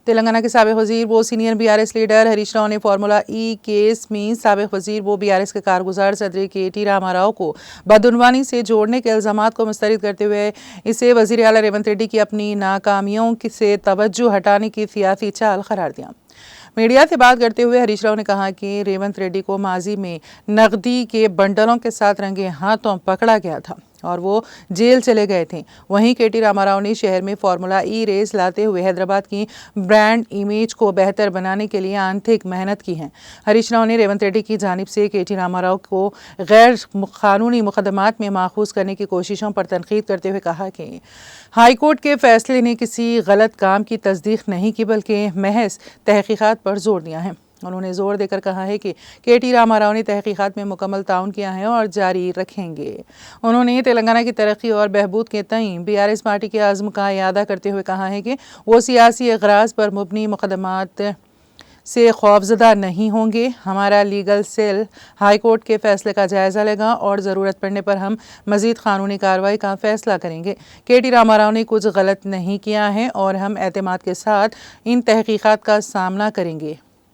تلنگانہ کے سابق وزیر و senior BRS leader Harish Rao نے فارمولا ای کیس میں سابق وزیر و BRS کے کارگزار صدر KT راما راؤ کو بدعنوانی سے جوڑنے کے الزامات کو مسترد کرتے ہوئے اسے وزیر اعلیٰ ریونت ریڈی کی اپنی ناکامیوں سے توجہ ہٹانے کی سیاسی چال قرار دیا۔ میڈیا سے بات کرتے ہوئے ہریش راؤ نے کہا کہ ریونت ریڈی کو ماضی میں نقدی کے بنڈلوں کے ساتھ رنگے ہاتھوں پکڑا گیا تھا اور وہ جیل چلے گئے تھے۔ وہیں KT راما راؤ نے شہر میں فارمولا ای ریس لاتے ہوئے حیدرآباد کی برانڈ امیج کو بہتر بنانے کے لیے انتھک محنت کی ہے۔ ہریش راؤ نے ریونت ریڈی کی جانب سے KT راما راؤ کو غیر قانونی مقدمات میں ماخوذ کرنے کی کوششوں پر تنقید کرتے ہوئے کہا کہ ہائی کورٹ کے فیصلے نے کسی غلط کام کی تصدیق نہیں کی بلکہ محض تحقیقات پر زور دیا ہے۔ انہوں نے زور دے کر کہا ہے کہ KT راما راؤ نے تحقیقات میں مکمل تعاون کیا ہے اور جاری رکھیں گے۔ انہوں نے تلنگانہ کی ترقی اور بہبود کے تئیں BRS پارٹی کے عزم کا اعادہ کرتے ہوئے کہا ہے کہ وہ سیاسی اغراض پر مبنی مقدمات سے خوفزدہ نہیں ہوں گے۔ ہمارا لیگل سیل ہائی کورٹ کے فیصلے کا جائزہ لے گا اور ضرورت پڑنے پر ہم مزید قانونی کارروائی کا فیصلہ کریں گے۔ KT راما راؤ نے کچھ غلط نہیں کیا ہے اور ہم اعتماد کے ساتھ ان تحقیقات کا سامنا کریں گے۔